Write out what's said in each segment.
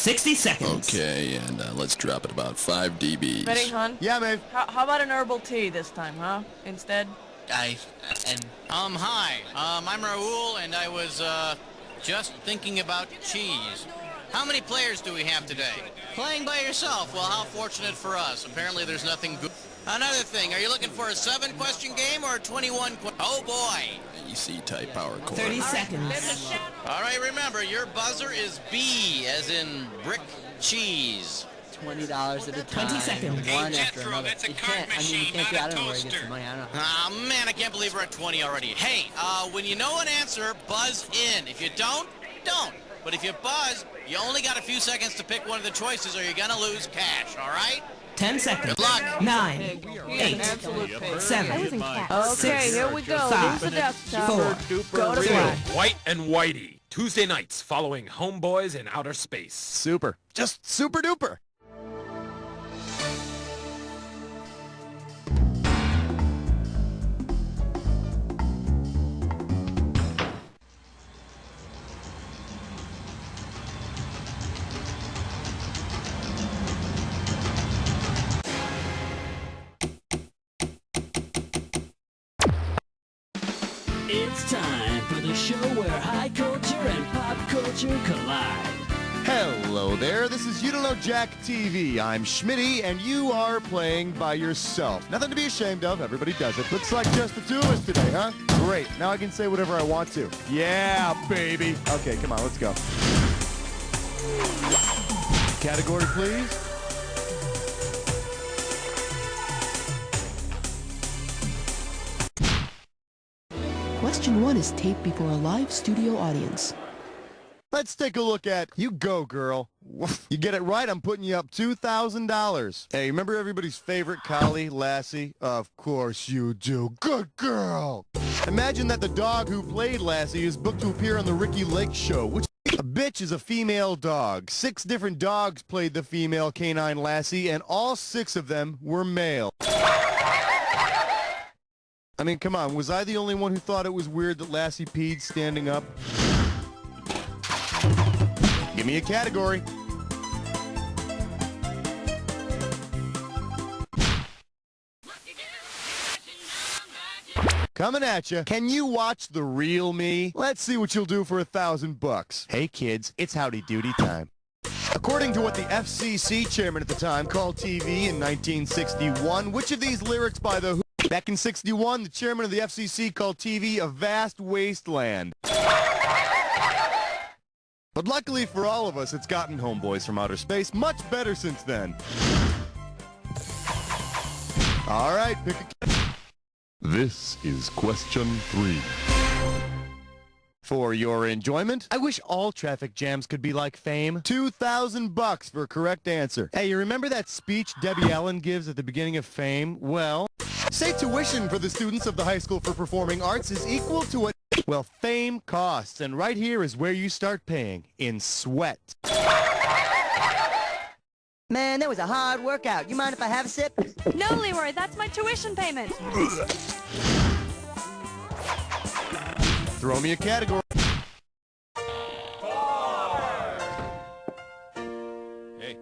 60 seconds. Okay, and let's drop it about 5 dBs. Ready, hon? Yeah, man. How about an herbal tea this time, huh? Instead? Hi. I'm Raul, and I was, just thinking about cheese. How many players do we have today? Playing by yourself. Well, how fortunate for us. Apparently there's nothing good. Another thing, are you looking for a 7-question game or a 21 question? Oh, boy. EC type power cord. 30 seconds. All right, remember, your buzzer is B, as in brick cheese. $20 at a time. 20 seconds. One after another. You can't get out of where he gets the money. I don't know. Ah, man, I can't believe we're at 20 already. Hey, when you know an answer, buzz in. If you don't, don't. But if you buzz, you only got a few seconds to pick one of the choices or you're gonna lose cash, all right? 10 seconds. Good luck. 9, An 8, absolute pig. 7, Okay, 6, here we go. 5, Who's the desktop? 4, Go to black. White and Whitey. Tuesday nights following Homeboys in Outer Space. Super. Just super duper. It's time for the show where high culture and pop culture collide. Hello there, this is You Don't Know Jack TV. I'm Schmitty, and you are playing by yourself. Nothing to be ashamed of, everybody does it. Looks like just the two of us today, huh? Great, now I can say whatever I want to. Yeah, baby. Okay, come on, let's go. Category, please. Question 1 is taped before a live studio audience. Let's take a look at You Go, Girl. You get it right, I'm putting you up $2,000. Hey, remember everybody's favorite collie, Lassie? Of course you do. Good girl. Imagine that the dog who played Lassie is booked to appear on the Ricky Lake Show, which a bitch is a female dog. 6 different dogs played the female canine Lassie, and all 6 of them were male. I mean, come on, was I the only one who thought it was weird that Lassie peed standing up? Give me a category. Coming at you. Can you watch The Real Me? Let's see what you'll do for $1,000. Hey kids, it's howdy doody time. According to what the FCC chairman at the time called TV in 1961, which of these lyrics by The Who? Back in '61, the chairman of the FCC called TV a vast wasteland. But luckily for all of us, it's gotten Homeboys from Outer Space much better since then. All right, pick a... This is question 3. For your enjoyment, I wish all traffic jams could be like Fame. $2,000 for a correct answer. Hey, you remember that speech Debbie Allen gives at the beginning of Fame? Well, say tuition for the students of the High School for Performing Arts is equal to what, well, Fame costs. And right here is where you start paying, in sweat. Man, that was a hard workout. You mind if I have a sip? No, Leroy, that's my tuition payment. Throw me a category. Hey.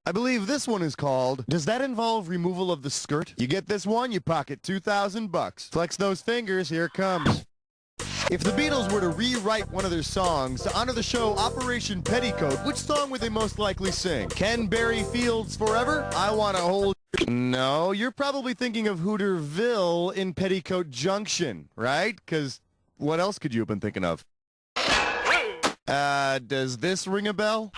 I believe this one is called, does that involve removal of the skirt? You get this one, you pocket $2,000. Flex those fingers, here it comes. If the Beatles were to rewrite one of their songs to honor the show Operation Petticoat, which song would they most likely sing? Ken Berry Fields Forever? I Want to Hold... No, you're probably thinking of Hooterville in Petticoat Junction, right? Because what else could you have been thinking of? Does this ring a bell?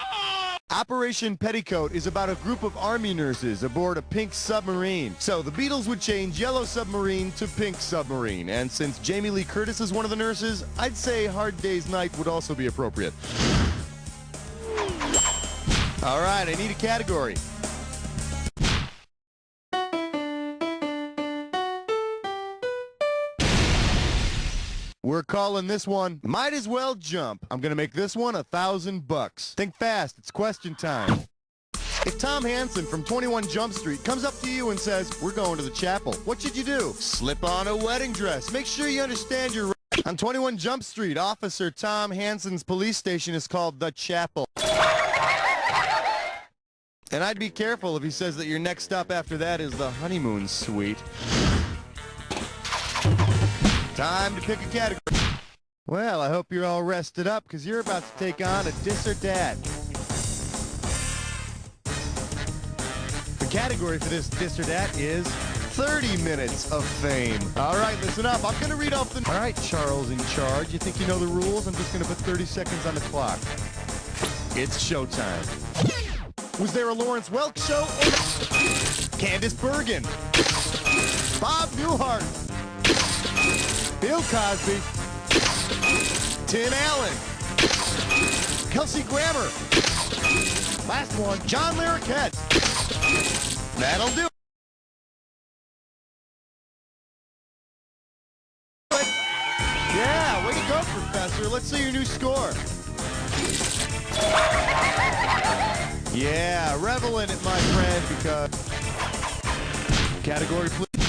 Operation Petticoat is about a group of army nurses aboard a pink submarine. So the Beatles would change Yellow Submarine to Pink Submarine. And since Jamie Lee Curtis is one of the nurses, I'd say Hard Day's Night would also be appropriate. All right, I need a category. We're calling this one, Might As Well Jump. I'm gonna make this one $1,000. Think fast, it's question time. If Tom Hansen from 21 Jump Street comes up to you and says, we're going to the chapel, what should you do? Slip on a wedding dress. Make sure you understand your rights. On 21 Jump Street, Officer Tom Hansen's police station is called The Chapel. And I'd be careful if he says that your next stop after that is the honeymoon suite. Time to pick a category. Well, I hope you're all rested up, because you're about to take on a Dis or Dat. The category for this Dis or Dat is 30 minutes of fame. All right, listen up. I'm going to read off the... All right, Charles in charge. You think you know the rules? I'm just going to put 30 seconds on the clock. It's showtime. Was there a Lawrence Welk show? Or Candice Bergen? Bob Newhart? Bill Cosby? Tim Allen? Kelsey Grammer? Last one, John Larroquette. That'll do it. Yeah, way to go, Professor. Let's see your new score. Yeah, revel in it, my friend, because... Category, please.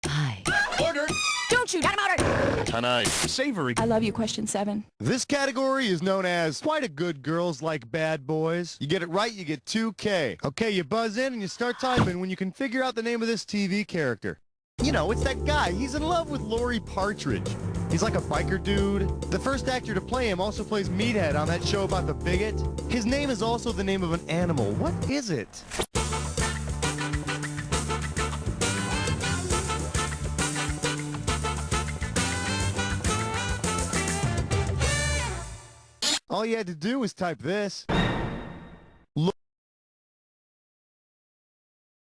Hi. Order. Don't shoot. Got him ordered. Tonight. Savory. I love you, question 7. This category is known as Why Do Good Girls Like Bad Boys? You get it right, you get 2K. Okay, you buzz in and you start typing when you can figure out the name of this TV character. You know, it's that guy. He's in love with Lori Partridge. He's like a biker dude. The first actor to play him also plays Meathead on that show about the bigot. His name is also the name of an animal. What is it? All you had to do was type this.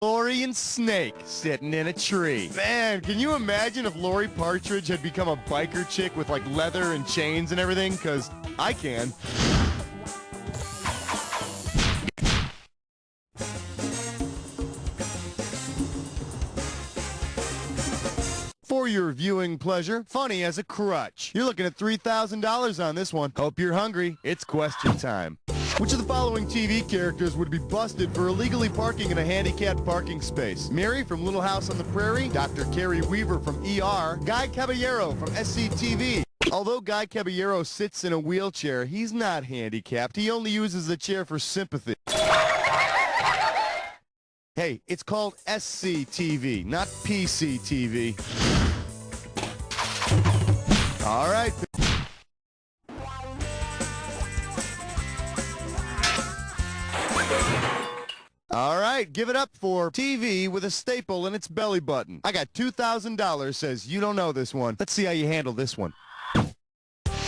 Lori and Snake sitting in a tree. Man, can you imagine if Lori Partridge had become a biker chick with like leather and chains and everything? Because I can. For your viewing pleasure, funny as a crutch. You're looking at $3,000 on this one. Hope you're hungry. It's question time. Which of the following TV characters would be busted for illegally parking in a handicapped parking space? Mary from Little House on the Prairie, Dr. Carrie Weaver from ER, Guy Caballero from SCTV. Although Guy Caballero sits in a wheelchair, he's not handicapped. He only uses the chair for sympathy. Hey, it's called SCTV, not PCTV. All right. All right, give it up for TV with a staple in its belly button. I got $2,000, says you don't know this one. Let's see how you handle this one.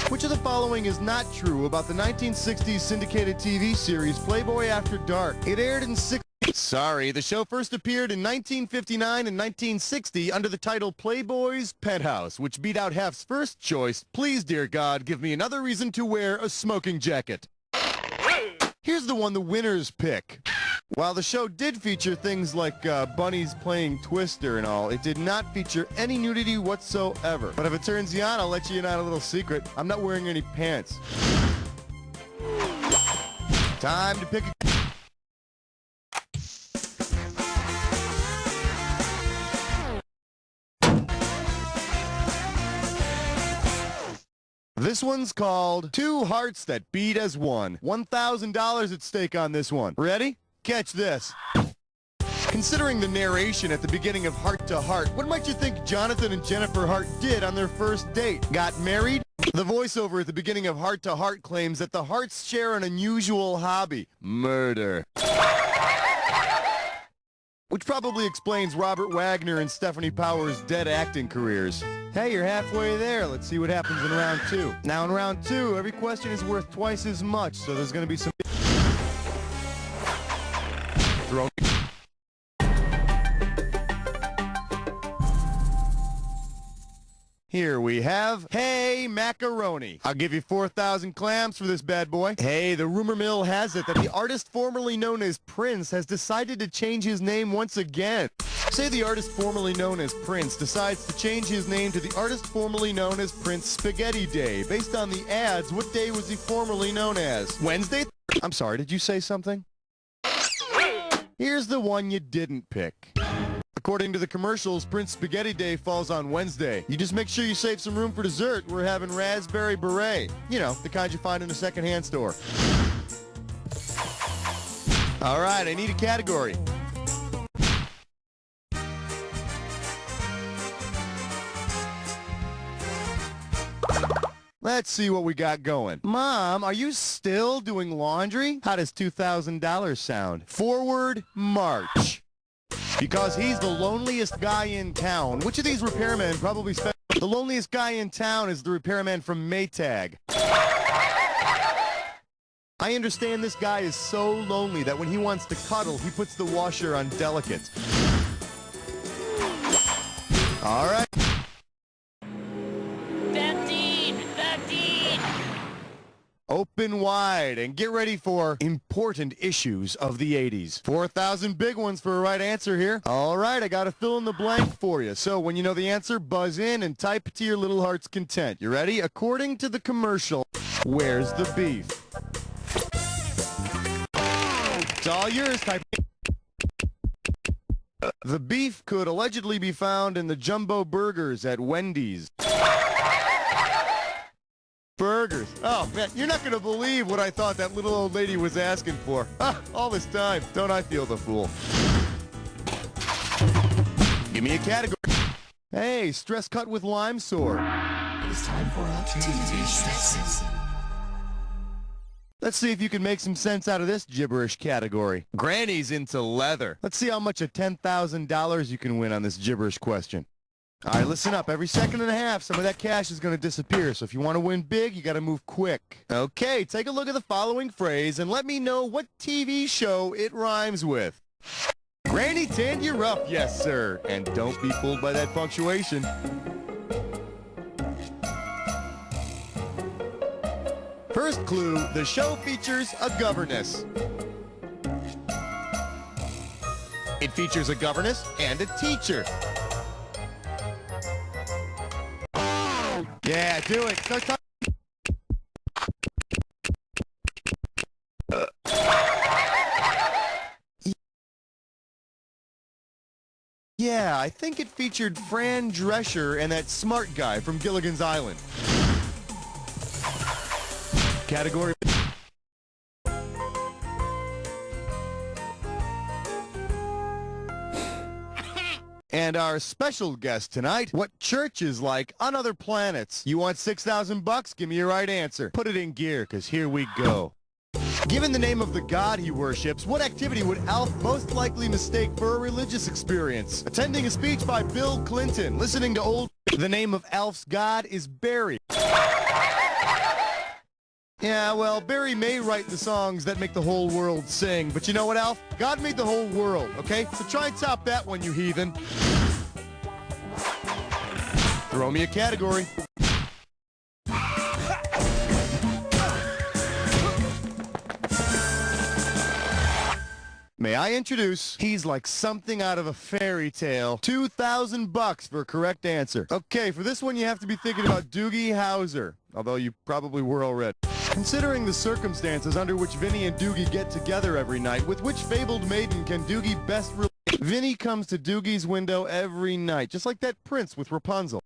Which of the following is not true about the 1960s syndicated TV series Playboy After Dark? It aired in Sorry, the show first appeared in 1959 and 1960 under the title Playboy's Penthouse, which beat out Hef's first choice, Please Dear God, Give Me Another Reason to Wear a Smoking Jacket. Here's the one the winners pick. While the show did feature things like bunnies playing Twister and all, it did not feature any nudity whatsoever. But if it turns you on, I'll let you in on a little secret. I'm not wearing any pants. Time to pick a... This one's called Two Hearts That Beat as One. $1,000 at stake on this one. Ready? Catch this. Considering the narration at the beginning of Heart to Heart, what might you think Jonathan and Jennifer Hart did on their first date? Got married? The voiceover at the beginning of Heart to Heart claims that the Harts share an unusual hobby: murder. Which probably explains Robert Wagner and Stephanie Powers' dead acting careers. Hey, you're halfway there. Let's see what happens in round 2. Now in round 2, every question is worth twice as much, so there's going to be some... Throw... Here we have, Hey Macaroni. I'll give you 4,000 clams for this bad boy. Hey, the rumor mill has it that the artist formerly known as Prince has decided to change his name once again. Say the artist formerly known as Prince decides to change his name to the artist formerly known as Prince Spaghetti Day. Based on the ads, what day was he formerly known as? Wednesday? I'm sorry, did you say something? Here's the one you didn't pick. According to the commercials, Prince Spaghetti Day falls on Wednesday. You just make sure you save some room for dessert. We're having raspberry beret. You know, the kind you find in a secondhand store. All right, I need a category. Let's see what we got going. Mom, are you still doing laundry? How does $2,000 sound? Forward march. Because he's the loneliest guy in town. Which of these repairmen probably spent... The loneliest guy in town is the repairman from Maytag. I understand this guy is so lonely that when he wants to cuddle, he puts the washer on delicate. All right. 13! Open wide and get ready for important issues of the 80s. 4,000 big ones for a right answer here. All right, I got to fill in the blank for you. So when you know the answer, buzz in and type to your little heart's content. You ready? According to the commercial, where's the beef? It's all yours. Type. The beef could allegedly be found in the jumbo burgers at Wendy's. Burgers. Oh, man, you're not going to believe what I thought that little old lady was asking for. All this time. Don't I feel the fool? Give me a category. Hey, stress cut with lime sword. It's time for a TV stress. Let's see if you can make some sense out of this gibberish category. Granny's into leather. Let's see how much of $10,000 you can win on this gibberish question. All right, listen up. Every second and a half, some of that cash is going to disappear. So if you want to win big, you got to move quick. Okay, take a look at the following phrase and let me know what TV show it rhymes with. Granny tanned you rough, yes, sir. And don't be fooled by that punctuation. First clue, the show features a governess. It features a governess and a teacher. Yeah, do it. Start talking. Yeah, I think it featured Fran Drescher and that smart guy from Gilligan's Island. Category. And our special guest tonight, what church is like on other planets. You want $6,000? Give me your right answer. Put it in gear, because here we go. Given the name of the god he worships, what activity would Alf most likely mistake for a religious experience? Attending a speech by Bill Clinton, listening to old... The name of Alf's god is Barry. Yeah, well, Barry may write the songs that make the whole world sing, but you know what, Alf? God made the whole world, okay? So try and top that one, you heathen. Throw me a category. May I introduce, he's like something out of a fairy tale. $2,000 for a correct answer. Okay, for this one you have to be thinking about Doogie Howser, although you probably were already. Considering the circumstances under which Vinny and Doogie get together every night, with which fabled maiden can Doogie best relate? Vinny comes to Doogie's window every night, just like that prince with Rapunzel.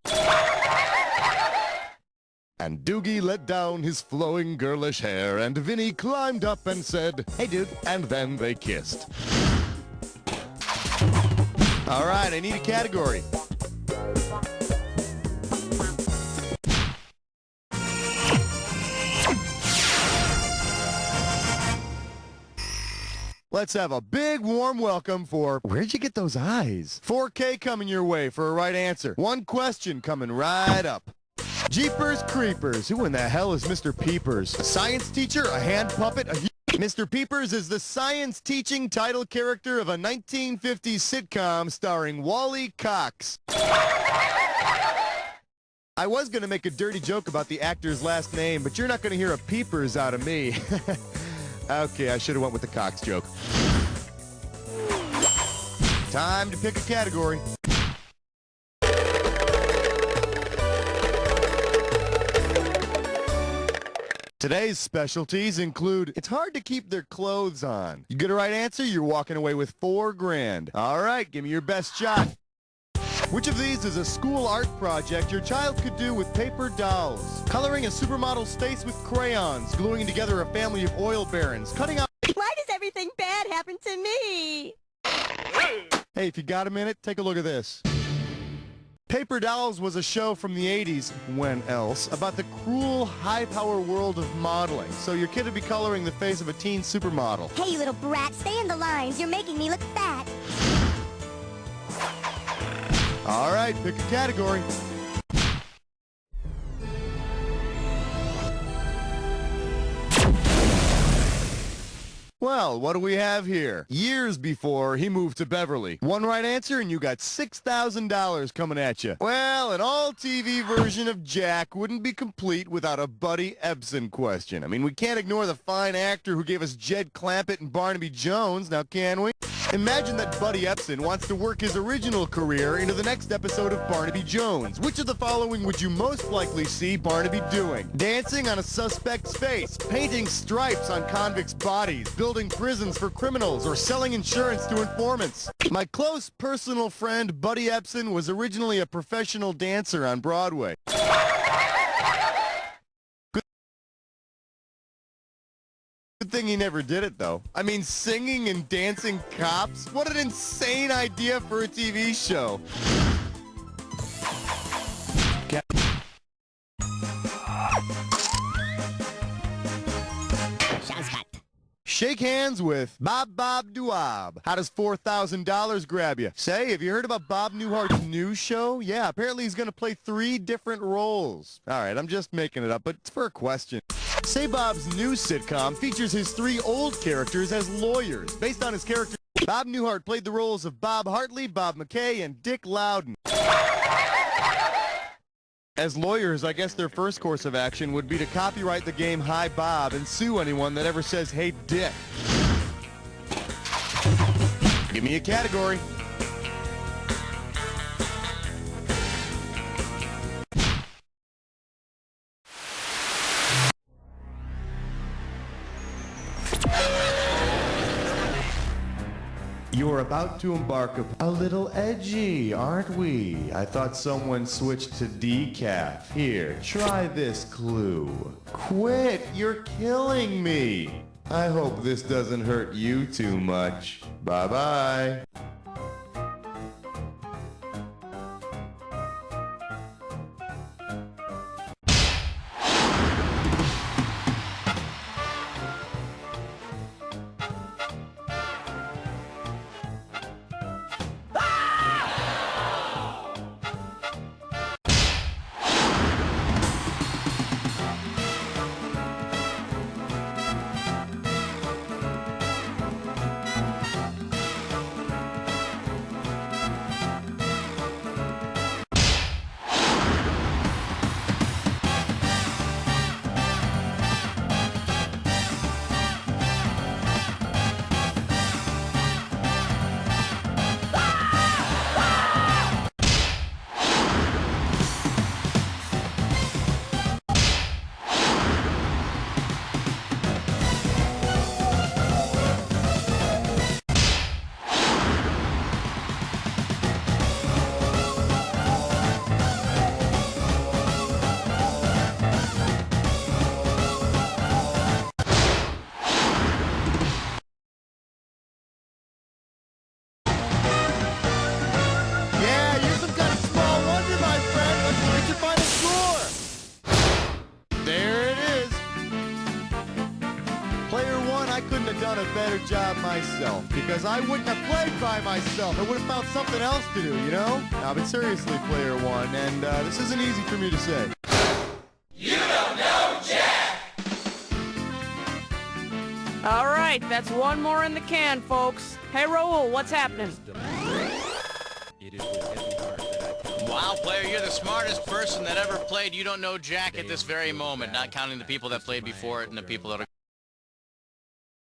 And Doogie let down his flowing girlish hair, and Vinny climbed up and said, "Hey, Doog," and then they kissed. All right, I need a category. Let's have a big warm welcome for... Where'd you get those eyes? 4K coming your way for a right answer. One question coming right up. Jeepers Creepers. Who in the hell is Mr. Peepers? A science teacher? A hand puppet? Mr. Peepers is the science teaching title character of a 1950s sitcom starring Wally Cox. I was going to make a dirty joke about the actor's last name, but you're not going to hear a Peepers out of me. Okay, I should have went with the Cox joke. Time to pick a category. Today's specialties include, it's hard to keep their clothes on. You get a right answer, you're walking away with $4 grand. All right, give me your best shot. Which of these is a school art project your child could do with paper dolls? Coloring a supermodel's face with crayons, gluing together a family of oil barons, cutting out... Why does everything bad happen happened to me. Hey, if you got a minute, take a look at this. Paper Dolls was a show from the 80s, when else, about the cruel, high-power world of modeling. So your kid would be coloring the face of a teen supermodel. Hey, you little brat, stay in the lines. You're making me look fat. All right, pick a category. Well, what do we have here? Years before he moved to Beverly. One right answer and you got $6,000 coming at you. Well, an all-TV version of Jack wouldn't be complete without a Buddy Ebsen question. I mean, we can't ignore the fine actor who gave us Jed Clampett and Barnaby Jones, now can we? Imagine that Buddy Ebsen wants to work his original career into the next episode of Barnaby Jones. Which of the following would you most likely see Barnaby doing? Dancing on a suspect's face, painting stripes on convicts' bodies, building prisons for criminals, or selling insurance to informants? My close personal friend Buddy Ebsen was originally a professional dancer on Broadway. Good thing he never did it, though. I mean, singing and dancing cops? What an insane idea for a TV show. Shake hands with Bob Dooab. How does $4,000 grab you? Say, have you heard about Bob Newhart's new show? Yeah, apparently he's going to play 3 different roles. All right, I'm just making it up, but it's for a question. Say Bob's new sitcom features his 3 old characters as lawyers. Based on his character, Bob Newhart played the roles of Bob Hartley, Bob McKay, and Dick Loudon. As lawyers, I guess their first course of action would be to copyright the game Hi Bob and sue anyone that ever says, hey Dick. Give me a category. You're about to embark upon a little edgy, aren't we? I thought someone switched to decaf. Here, try this clue. Quit, you're killing me. I hope this doesn't hurt you too much. Bye-bye. Done a better job myself, because I wouldn't have played by myself. I would have found something else to do, you know? Now, but seriously, player 1, and this isn't easy for me to say. You don't know Jack! All right, that's 1 more in the can, folks. Hey, Raul, what's happening? Wow, player, you're the smartest person that ever played You Don't Know Jack at this very moment, not counting the people that played before it and the people that are...